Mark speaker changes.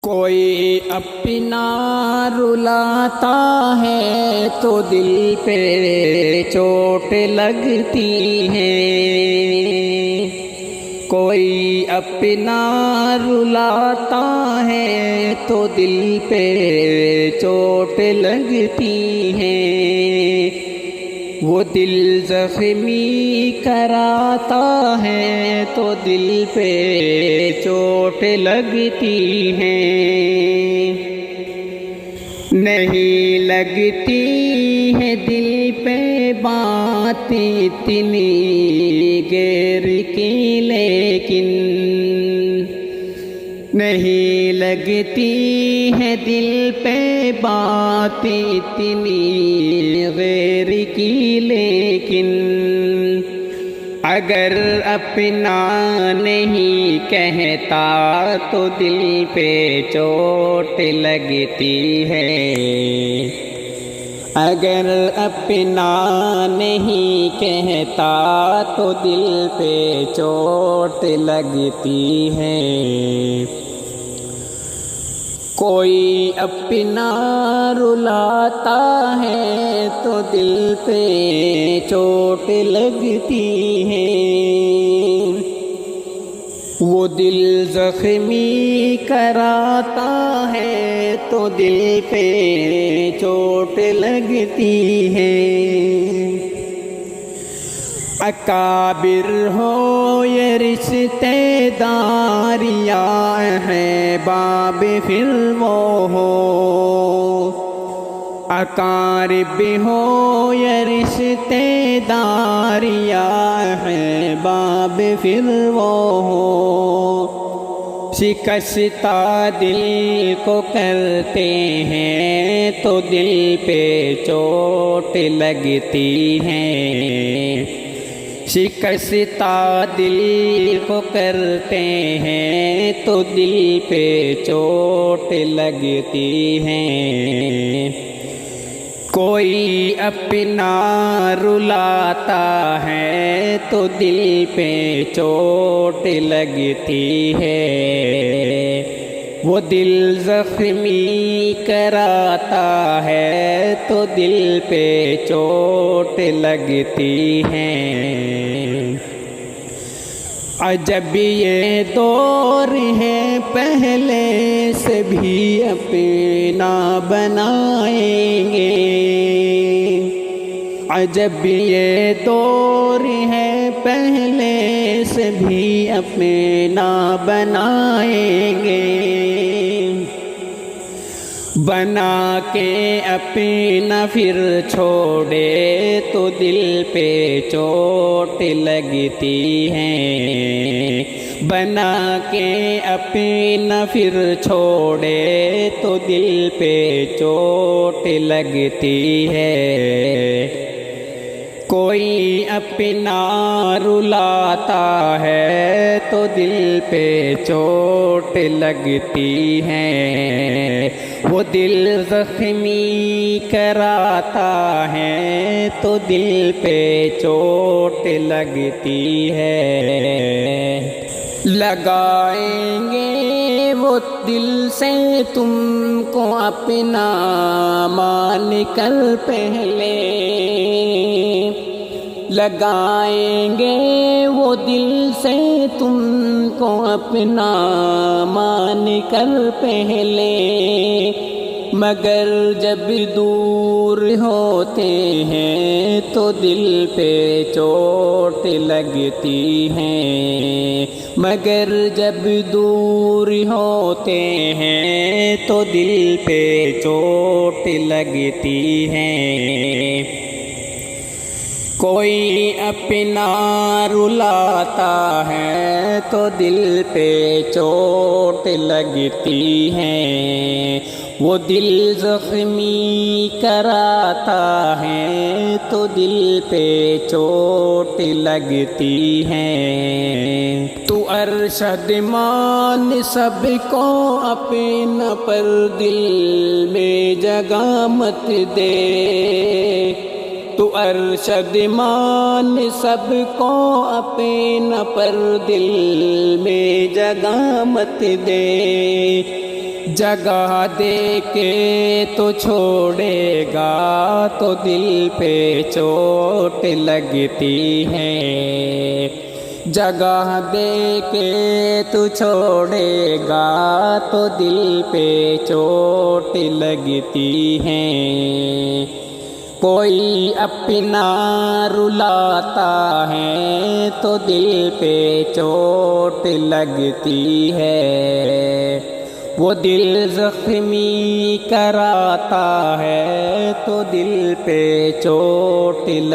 Speaker 1: کوئی اپنا رلاتا ہے تو دل پہ چوٹ لگتی ہے، کوئی اپنا رلاتا ہے تو دل پہ چوٹ لگتی ہے، وہ دل زخمی کراتا ہے تو دل پہ چوٹ لگتی ہے، نہیں لگتی ہے دل پہ بات اتنی غیر کی، لیکن نہیں لگتی ہے دل پہ بات اتنی غیر کی، لیکن اگر اپنا نہیں کہتا تو دل پہ چوٹ لگتی ہے، اگر اپنا نہیں کہتا تو دل پہ چوٹ لگتی ہے، کوئی اپنا رلاتا ہے تو دل پہ چوٹ لگتی ہے، وہ دل زخمی کراتا ہے تو دل پہ چوٹ لگتی ہے، اکابر ہو یہ رشتے داریاں احباب پھر وہ ہو، اقارب ہو یہ رشتے داریاں احباب پھر وہ ہو، شکستہ دل کو کرتے ہیں تو دل پہ چوٹ لگتی ہے، شکستہ دل کو کرتے ہیں تو دل پہ چوٹ لگتی ہے، کوئی اپنا رلاتا ہے تو دل پہ چوٹ لگتی ہے، وہ دل زخمی کراتا ہے تو دل پہ چوٹ لگتی ہے، عجب یہ دور ہے پہلے سے بھی اپنا بنائیں گے، عجب یہ دور ہے پہلے سے بھی اپنا بنائیں گے، بنا کے اپنا پھر چھوڑے تو دل پہ چوٹ لگتی ہے، بنا کے اپنا پھر چھوڑے تو دل پہ چوٹ لگتی ہے، کوئی اپنا رلاتا ہے تو دل پہ چوٹ لگتی ہے، وہ دل زخمی کراتا ہے تو دل پہ چوٹ لگتی ہے، لگائیں گے وہ دل سے تم کو اپنا مان کر پہلے، لگائیں گے وہ دل سے تم کو اپنا مان کر پہلے، مگر جب دور ہوتے ہیں تو دل پہ چوٹ لگتی ہے، مگر جب دور ہوتے ہیں تو دل پہ چوٹ لگتی ہے، کوئی اپنا رلاتا ہے تو دل پہ چوٹ لگتی ہے، وہ دل زخمی کراتا ہے تو دل پہ چوٹ لگتی ہے، تو ارشد مان سب کو اپنا پر دل میں جگہ مت دے، تو ارشد مان سب کو اپنا پر دل میں جگہ مت دے، جگہ دے کے تو چھوڑے گا تو دل پہ چوٹ لگتی ہے، جگہ دے کے تو چھوڑے گا تو دل پہ چوٹ لگتی ہے، کوئی اپنا رلاتا ہے تو دل پہ چوٹ لگتی ہے، وہ دل زخمی کراتا ہے تو دل پہ چوٹ لگتی ہے۔